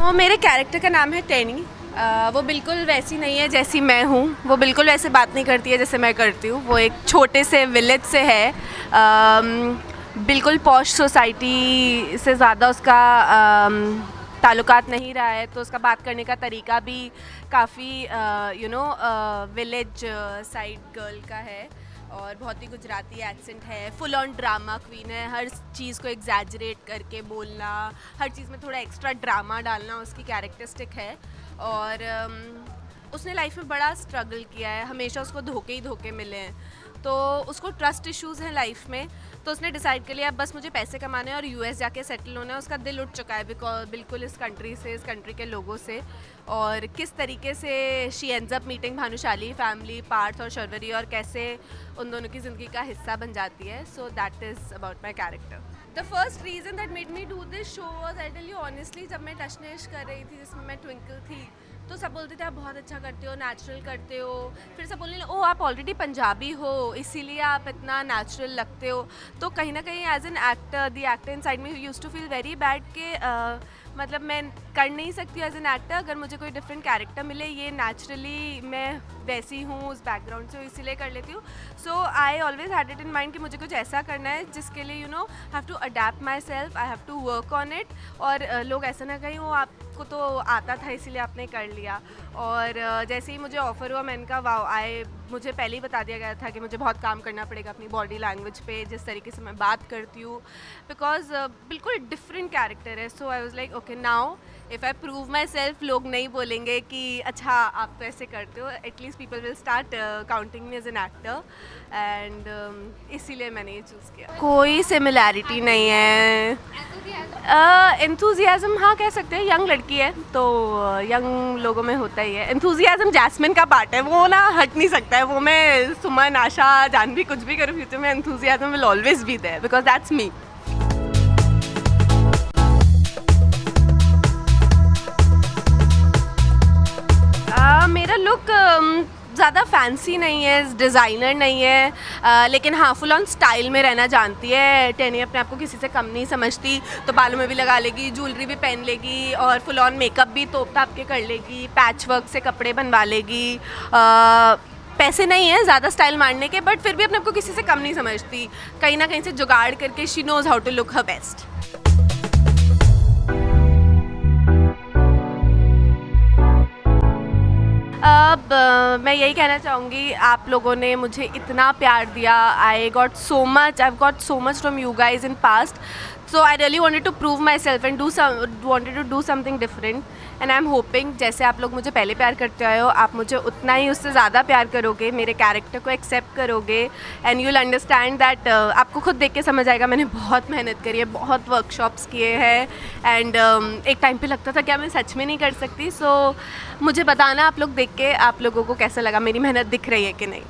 तो मेरे कैरेक्टर का नाम है टेनी। वो बिल्कुल वैसी नहीं है जैसी मैं हूँ, वो बिल्कुल वैसे बात नहीं करती है जैसे मैं करती हूँ। वो एक छोटे से विलेज से है, बिल्कुल पॉश सोसाइटी से ज़्यादा उसका ताल्लुकात नहीं रहा है, तो उसका बात करने का तरीका भी काफ़ी विलेज साइड गर्ल का है और बहुत ही गुजराती एक्सेंट है। फुल ऑन ड्रामा क्वीन है, हर चीज़ को एग्जैजरेट करके बोलना, हर चीज़ में थोड़ा एक्स्ट्रा ड्रामा डालना उसकी कैरेक्टरिस्टिक है। और उसने लाइफ में बड़ा स्ट्रगल किया है, हमेशा उसको धोखे ही धोखे मिले हैं, तो उसको ट्रस्ट इश्यूज़ हैं लाइफ में। तो उसने डिसाइड कर लिया बस मुझे पैसे कमाने हैं और यूएस जाके सेटल होना है। उसका दिल उठ चुका है बिल्कुल इस कंट्री से, इस कंट्री के लोगों से, और किस तरीके से she ends up meeting Bhanushali family, Parth और शर्वरी, और कैसे उन दोनों की ज़िंदगी का हिस्सा बन जाती है। So that is about my character. The first reason that made me do this show was, I tell you honestly, जब मैं टशनेश कर रही थी जिसमें मैं ट्विंकल थी, तो सब बोलते थे आप बहुत अच्छा करते हो, नेचुरल करते हो। फिर सब बोलने लगे ओ आप ऑलरेडी पंजाबी हो इसीलिए आप इतना नेचुरल लगते हो। तो कहीं ना कहीं as an actor, the actor inside me used to feel very bad कि मतलब मैं कर नहीं सकती एज एन एक्टर। अगर मुझे कोई डिफरेंट कैरेक्टर मिले, ये नेचुरली मैं वैसी हूँ उस बैकग्राउंड से, इसीलिए कर लेती हूँ। So I always had it in mind कि मुझे कुछ ऐसा करना है जिसके लिए have to adapt myself, I have to work on it. और लोग ऐसा ना कहीं वो आपको तो आता था इसीलिए आपने कर लिया। और जैसे ही मुझे ऑफ़र हुआ मैंने कहा वाओ, मुझे पहले ही बता दिया गया था कि मुझे बहुत काम करना पड़ेगा अपनी बॉडी लैंग्वेज पे, जिस तरीके से मैं बात करती हूँ, बिकॉज बिल्कुल डिफरेंट कैरेक्टर है। So I was like okay now if I prove myself, लोग नहीं बोलेंगे कि अच्छा आप तो ऐसे करते हो, at least people will start counting me as an actor. And इसीलिए मैंने ये चूज़ किया। कोई सिमिलैरिटी नहीं है। एंथुजियाज़म हाँ कह सकते हैं, यंग लड़की है तो यंग लोगों में होता ही है। एंथुजियाज़म जैस्मिन का पार्ट है, वो ना हट नहीं सकता है। वो मैं सुमन, आशा, जानवी कुछ भी करूँ फ्यूचर में, enthusiasm will always be there because that's me. मेरा लुक ज़्यादा फैंसी नहीं है, डिज़ाइनर नहीं है, लेकिन हाँ फुल ऑन स्टाइल में रहना जानती है। टेनी अपने आप को किसी से कम नहीं समझती, तो बालों में भी लगा लेगी, ज्वेलरी भी पहन लेगी और फुल ऑन मेकअप भी तोप ताप के कर लेगी, पैच वर्क से कपड़े बनवा लेगी। पैसे नहीं है ज़्यादा स्टाइल मारने के, बट फिर भी अपने आप को किसी से कम नहीं समझती। कहीं ना कहीं से जुगाड़ करके she knows how to look her best. अब मैं यही कहना चाहूँगी, आप लोगों ने मुझे इतना प्यार दिया, I got so much from you guys in past. So I really wanted to prove myself and wanted to do something different. And I am hoping जैसे आप लोग मुझे पहले प्यार करते आए हो, आप मुझे उतना ही उससे ज़्यादा प्यार करोगे, मेरे कैरेक्टर को एक्सेप्ट करोगे, and you will understand that आपको खुद देख के समझ आएगा मैंने बहुत मेहनत करी है, बहुत वर्कशॉप्स किए हैं। एंड एक टाइम पे लगता था क्या मैं सच में नहीं कर सकती। सो मुझे बताना आप लोग देख के आप लोगों को कैसा लगा, मेरी मेहनत दिख रही है कि नहीं।